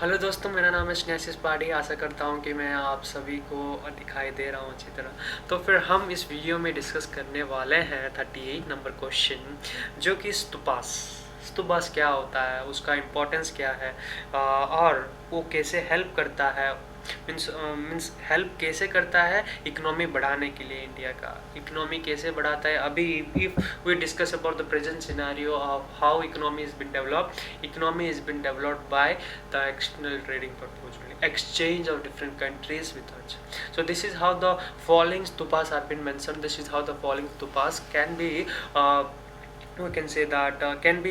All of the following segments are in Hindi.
हेलो दोस्तों, मेरा नाम है स्नेहाशीष पाठी। आशा करता हूँ कि मैं आप सभी को दिखाई दे रहा हूँ अच्छी तरह। तो फिर हम इस वीडियो में डिस्कस करने वाले हैं 38 नंबर क्वेश्चन, जो कि स्तूपास। स्तूपास क्या होता है, उसका इम्पोर्टेंस क्या है, और वो कैसे हेल्प करता है। मीन्स हेल्प कैसे करता है इकोनॉमी बढ़ाने के लिए। इंडिया का इकोनॉमी कैसे बढ़ाता है। अभी if we discuss about the present scenario of how economy is being developed, economy is being developed by the external trading purpose, exchange of different countries with us. So this is how the following stupas have been mentioned. This is how the following stupas can be we can say that can be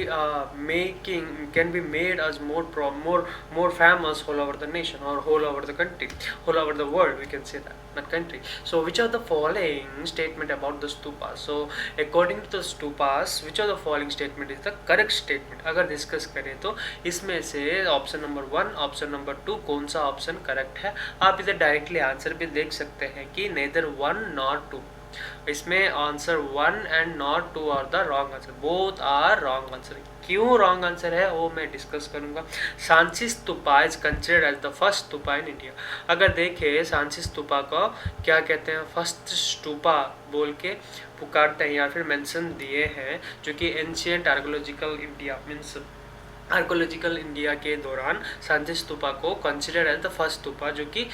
made as more famous all over the nation, or all over the country, all over the world, we can say that, not country. So which are the following statement about the stupas? So according to the stupas, which are the following statement is the correct statement? अगर डिस्कस करें तो इसमें से ऑप्शन नंबर 1, ऑप्शन नंबर 2, कौन सा ऑप्शन करेक्ट है। आप इधर डायरेक्टली आंसर भी देख सकते हैं कि नेदर 1 नॉट 2। इसमें answer 1 and not 2 are the wrong answer, both are wrong answer. क्यों रॉन्ग आंसर है वो मैं डिस्कस करूंगा। Sanchi stupa is considered as the first stupa in India. अगर देखें सांची स्तूपा को क्या कहते हैं, फर्स्ट स्तूपा बोल के पुकारते हैं या फिर मेंशन दिए हैं, जो कि ancient archaeological India means archaeological India के दौरान सांची स्तूपा को considered as the first stupa, जो कि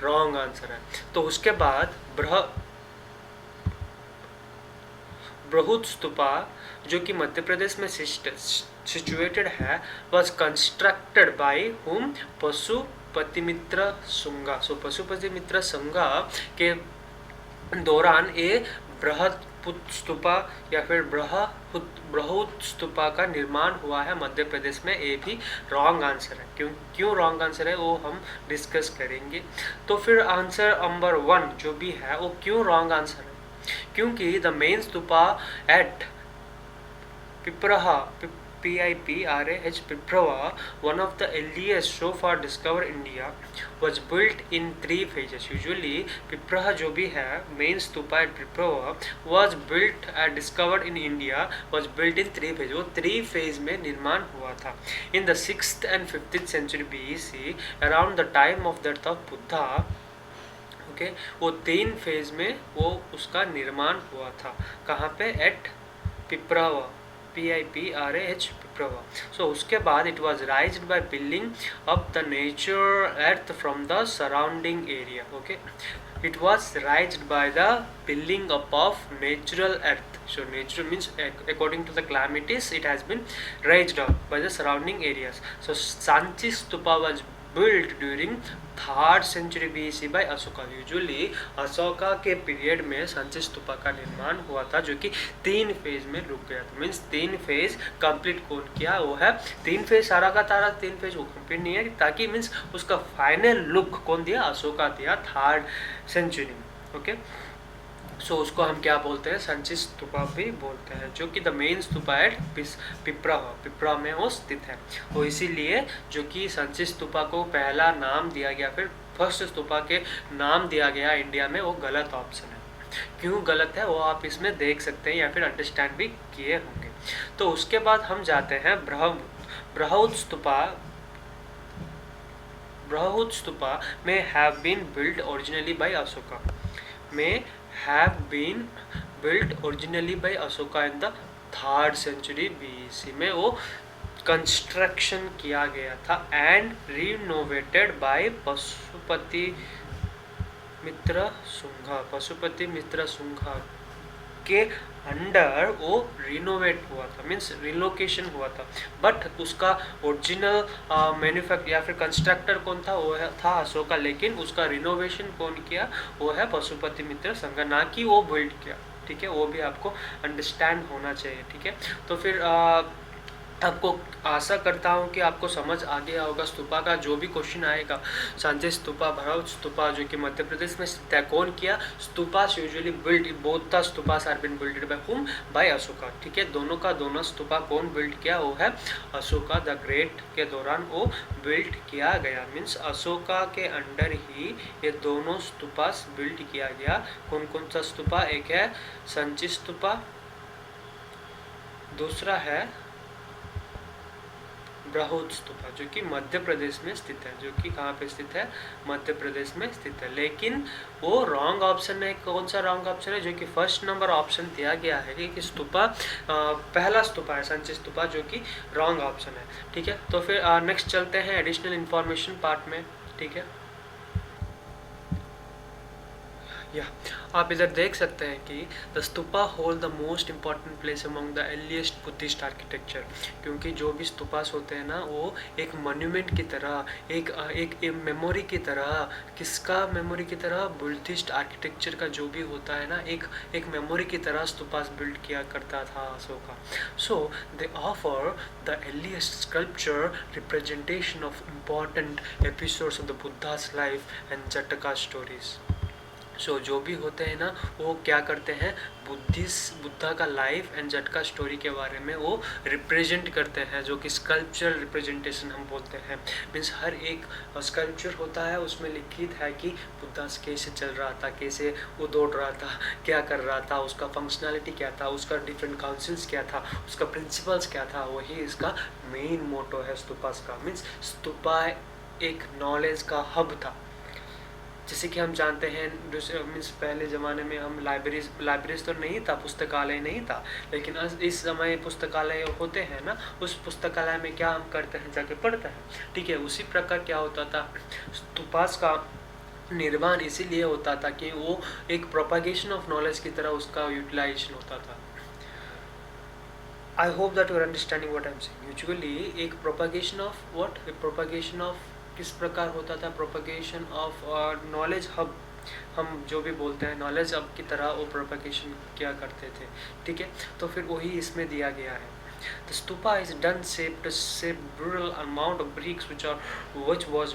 रॉन्ग आंसर है। तो उसके बाद बृहद स्तूपा, जो कि मध्य प्रदेश में सिचुएटेड है, was constructed by whom, पशुपतिमित्र Shunga. सो पशुपतिमित्र शुंगा के दौरान ये बृहद स्तूपा या फिर बृहद स्तूपा का निर्माण हुआ है मध्य प्रदेश में। ये भी रॉन्ग आंसर है। क्यों रॉन्ग आंसर है वो हम डिस्कस करेंगे। तो फिर आंसर नंबर 1 जो भी है वो क्यों रॉन्ग आंसर है, क्योंकि the main stupa at Piprahwa, PIPRAH, Piprava, one of the earliest so far discovered India, was built in 3 phases. Usually Pipraha जो भी है main stupa at Piprava was built and discovered in India was built in 3 phases. वो 3 phase में निर्माण हुआ था। In the 6th and 5th century BC, around the time of the death of Buddha, okay, वो 3 फेज में वो उसका निर्माण हुआ था। कहाँ पे? At Piprahwa, PIPRAH, Piprahwa. So उसके बाद it was raised by building up the nature earth from the surrounding area. Okay, it was raised by the building up of natural earth. So natural means according to the calamities it has been raised up by the surrounding areas. So Sanchi Stupa was built during 3rd century BC by Ashoka. Usually Ashoka के पीरियड में सांची स्तूपा का निर्माण हुआ था, जो कि 3 फेज में रुक गया था। मीन्स 3 फेज कंप्लीट कौन किया, वो है 3 फेज सारा का तारा 3 फेज वो कंप्लीट नहीं है, ताकि मीन्स उसका फाइनल लुक कौन दिया, अशोका दिया 3rd सेंचुरी में। ओके, सो उसको हम क्या बोलते हैं, सांची स्तूपा भी बोलते हैं, जो कि the main stupa at Piprahwa में वो स्थित है। और इसीलिए जो कि सांची स्तूपा को पहला नाम दिया गया, फिर फर्स्ट स्तूपा के नाम दिया गया इंडिया में, वो गलत ऑप्शन है। क्यों गलत है वो आप इसमें देख सकते हैं या फिर अंडरस्टैंड भी किए होंगे। तो उसके बाद हम जाते हैं बृहद स्तूपा में have been built originally by Ashoka, में have been built originally by Ashoka in the 3rd century BC में वो कंस्ट्रक्शन किया गया था एंड रिनोवेटेड बाय पशुपति मित्र शुंगा के अंडर वो रिनोवेट हुआ था, मीन्स रिलोकेशन हुआ था। बट उसका ओरिजिनल मैन्युफैक्चर या फिर कंस्ट्रक्टर कौन था, वो था अशोका, लेकिन उसका रिनोवेशन कौन किया, वो है पशुपति मित्र संघ, ना कि वो बिल्ड किया। ठीक है, वो भी आपको अंडरस्टैंड होना चाहिए। ठीक है, तो फिर आपको आशा करता हूँ कि आपको समझ आ गया होगा। स्तूपा का जो भी क्वेश्चन आएगा, सांची स्तूपा, बृहद स्तूपा, जो कि मध्य प्रदेश में स्थित है, कौन किया, stupas usually build, both the stupas are been builded by whom, by Ashoka. ठीक है, दोनों का दोनों स्तूपा कौन बिल्ड किया, वो है अशोका द ग्रेट के दौरान वो बिल्ड किया गया। मीन्स अशोका के अंडर ही ये दोनों स्तूपास बिल्ड किया गया। कौन कौन सा स्तूपा, एक है सांची स्तूपा, दूसरा है बृहद स्तूपा जो कि मध्य प्रदेश में स्थित है, जो कि कहाँ पे स्थित है, मध्य प्रदेश में स्थित है। लेकिन वो रॉन्ग ऑप्शन है। कौन सा रॉन्ग ऑप्शन है? जो कि फर्स्ट नंबर ऑप्शन दिया गया है कि स्तूपा पहला स्तूपा है सांची स्तूपा, जो कि रॉन्ग ऑप्शन है। ठीक है, तो फिर नेक्स्ट चलते हैं एडिशनल इंफॉर्मेशन पार्ट में। ठीक है, या आप इधर देख सकते हैं कि the stupa hold the most important place among the earliest Buddhist architecture, क्योंकि जो भी स्तूपास होते हैं ना, वो एक मॉन्यूमेंट की तरह, एक मेमोरी की तरह, किसका मेमोरी की तरह? बुद्धिस्ट आर्किटेक्चर का जो भी होता है ना, एक मेमोरी की तरह स्तूपास बिल्ड किया करता था Ashoka. So they offer the earliest sculpture representation of important episodes of the Buddha's life and Jataka stories. सो जो भी होते हैं ना, वो क्या करते हैं, बुद्धा का लाइफ एंड जटका स्टोरी के बारे में वो रिप्रेजेंट करते हैं, जो कि स्कल्पचरल रिप्रेजेंटेशन हम बोलते हैं। मीन्स हर एक स्कल्पचर होता है, उसमें लिखित है कि बुद्धा कैसे चल रहा था, कैसे वो दौड़ रहा था, क्या कर रहा था, उसका फंक्शनैलिटी क्या था, उसका डिफरेंट काउंसिल्स क्या था, उसका प्रिंसिपल्स क्या था। वही इसका मेन मोटो है स्तूपास का। मीन्स स्तूपा एक नॉलेज का हब था। जैसे कि हम जानते हैं, मीन्स पहले ज़माने में हम लाइब्रेरीज तो नहीं था, पुस्तकालय नहीं था, लेकिन इस समय पुस्तकालय होते हैं ना, उस पुस्तकालय में क्या हम करते हैं, जाके पढ़ते हैं। ठीक है, उसी प्रकार क्या होता था, स्तूपास का निर्माण इसीलिए होता था कि वो एक प्रोपागेशन ऑफ नॉलेज की तरह उसका यूटिलाइजेशन होता था। I hope that you are understanding what I am saying. Usually एक propagation of what, propagation of किस प्रकार होता था, प्रोपगेशन ऑफ नॉलेज हब, हम जो भी बोलते हैं नॉलेज हब की तरह वो प्रोपगेशन किया करते थे। ठीक है, तो फिर वही इसमें दिया गया है। The stupa is done several amount of bricks which was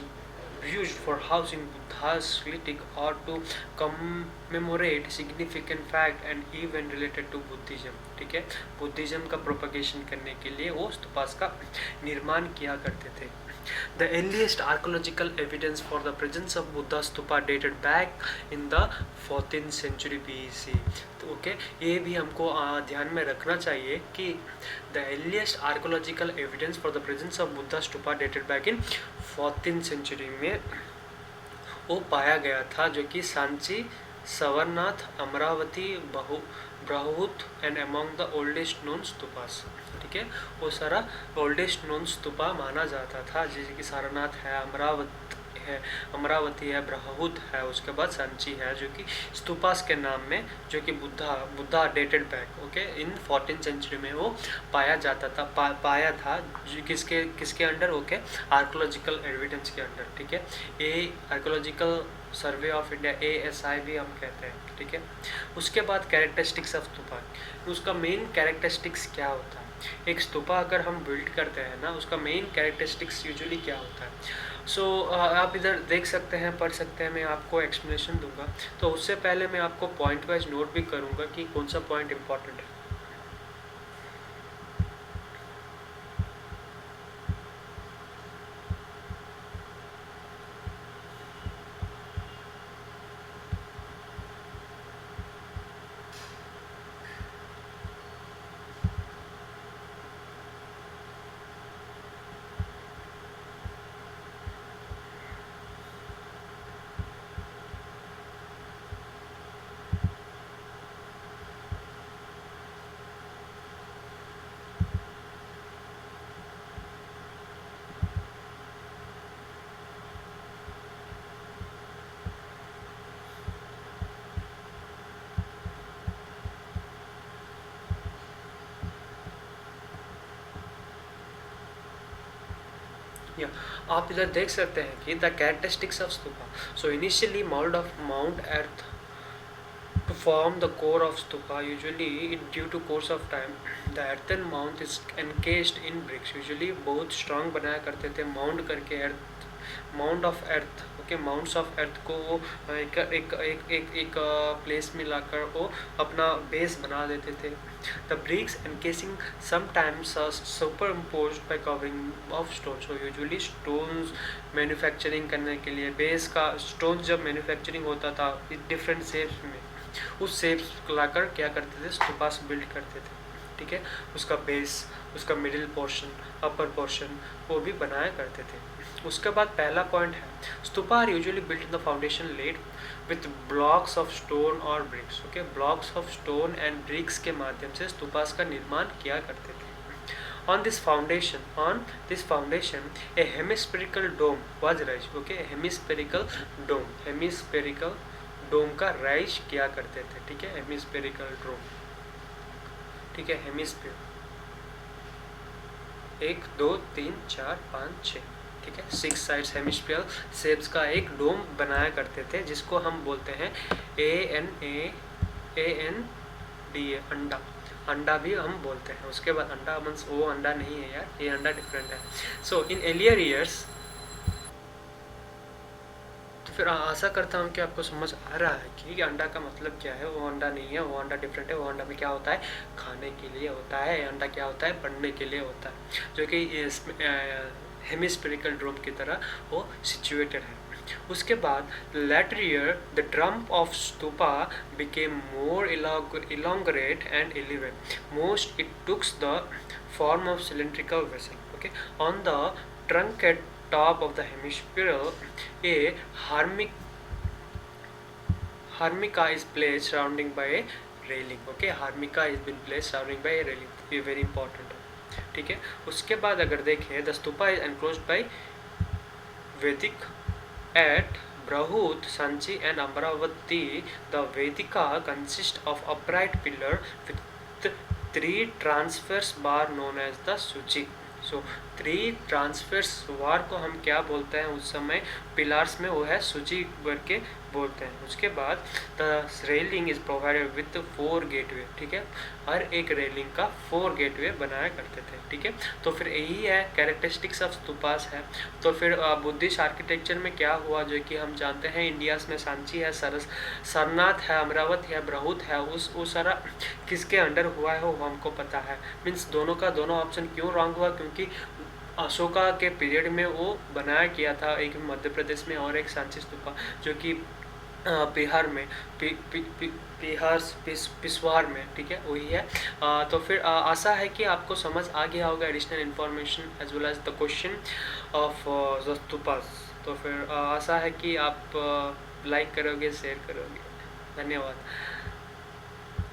used for housing Buddha's lytic or to commemorate significant fact and event related to Buddhism। ठीक है, बुद्धिज्म का प्रोपगेशन करने के लिए वो स्तूपास का निर्माण किया करते थे। The earliest archaeological evidence for the presence of Buddha stupa dated back in the 14th century BC। तो ओके, ये भी हमको ध्यान में रखना चाहिए कि the earliest archaeological evidence for the presence of Buddha stupa dated back in 14th century में वो पाया गया था, जो कि सांची, सारनाथ, अमरावती, बृहद and among the oldest known stupas. ठीक है, वो सारा ओल्डेस्ट नोन स्तूपा माना जाता था, जैसे कि सारनाथ है, अमरावती है, बृहद है, उसके बाद सांची है, जो कि स्तूपास के नाम में, जो कि Buddha dated back okay in 14th century में वो पाया जाता था, पाया था, जो किसके अंडर, ओके, आर्कोलॉजिकल एविडेंस के अंडर। ठीक है, ये archaeological survey of India, ASI भी हम कहते हैं। ठीक है, उसके बाद कैरेक्टरिस्टिक्स ऑफ स्तूपा, उसका मेन कैरेक्टरिस्टिक्स क्या होता है। एक स्तूपा अगर हम बिल्ड करते हैं ना, उसका मेन कैरेक्टरिस्टिक्स यूजुअली क्या होता है। सो आप इधर देख सकते हैं, पढ़ सकते हैं, मैं आपको एक्सप्लेनेशन दूंगा। तो उससे पहले मैं आपको पॉइंट वाइज नोट भी करूंगा कि कौन सा पॉइंट इंपॉर्टेंट है। या आप इधर देख सकते हैं कि the characteristics of stupa. So initially mould of mount earth to form the core of stupa, usually due to course of time the earthen mound is encased in bricks। usually बहुत strong बनाया करते थे माउंड करके, earth, mound of earth, okay, mounts of earth को वो एक प्लेस में लाकर वो अपना बेस बना देते थे। The bricks encasing sometimes are superimposed by covering of stones। so usually stones manufacturing करने के लिए बेस का, स्टोन्स जब मैन्युफैक्चरिंग होता था डिफरेंट शेप्स में, उस शेप्स लाकर क्या करते थे, स्तूपास बिल्ड करते थे। ठीक है, उसका बेस, उसका मिडिल पोर्शन, अपर पोर्शन वो भी बनाया करते थे। उसके बाद पहला पॉइंट है stupa are usually built in the foundation laid with blocks of stone और bricks. Okay, blocks of stone and bricks के माध्यम से स्तूपास का निर्माण किया करते थे। On this foundation, a hemispherical dome was raised. Okay, hemispherical dome का राइज किया करते थे। ठीक है, हेमिस्फेरिकल डोम। ठीक है, हेमिस्फीयर 1 2 3 4 5 6। ठीक है, 6 साइड्स हेमिस्फीयर शेप्स का एक डोम बनाया करते थे, जिसको हम बोलते हैं ANDA अंडा। अंडा भी हम बोलते हैं। उसके बाद अंडा मीन्स वो अंडा नहीं है यार, ये अंडा डिफरेंट है। सो इन एलियर ईयर्स, तो फिर आशा करता हूँ कि आपको समझ आ रहा है कि अंडा का मतलब क्या है। वो अंडा नहीं है, वो अंडा डिफरेंट है। वो अंडा में क्या होता है, खाने के लिए होता है। अंडा क्या होता है, पढ़ने के लिए होता है, जो कि हेमिस्फेरिकल ड्रोम की तरह वो सिचुएटेड है। उसके बाद later year the trunk of stupa became more elongate and elevate. Most it took the form of cylindrical vessel. Okay, on the truncate top of the hemispherical, a harmica is placed surrounding by a railing. Okay, harmica is been placed surrounding by a railing. ये very important है। ठीक है, उसके बाद अगर देखें the stupa is enclosed by Vedic at Brahut, Sanchi and Amravati. The Vedika consists of upright pillar with 3 transverse bar known as the Suchi. So 3 transverse bar को हम क्या बोलते हैं उस समय पिलर्स में, वो है सूची बर के बोलते हैं। उसके बाद the railing is provided with 4 gateway. ठीक है, हर एक रेलिंग का 4 गेटवे बनाया करते थे। ठीक है, तो फिर यही है कैरेक्टरिस्टिक्स ऑफ स्तूपास है। तो फिर बुद्धिस्ट आर्किटेक्चर में क्या हुआ, जो कि हम जानते हैं इंडियाज में सांची है, सरनाथ है, अमरावती है, ब्रहुत है, वो सारा किसके अंडर हुआ है वो हमको पता है। मीन्स दोनों का दोनों ऑप्शन क्यों रॉन्ग हुआ, क्योंकि अशोका के पीरियड में वो बनाया किया था, एक मध्य प्रदेश में और एक सांची स्तूपा जो कि बिहार में पिसवार में। ठीक है, वही है। तो फिर आशा है कि आपको समझ आ गया होगा additional information as well as the question of the stupas. तो फिर आशा है कि आप लाइक करोगे, शेयर करोगे। धन्यवाद।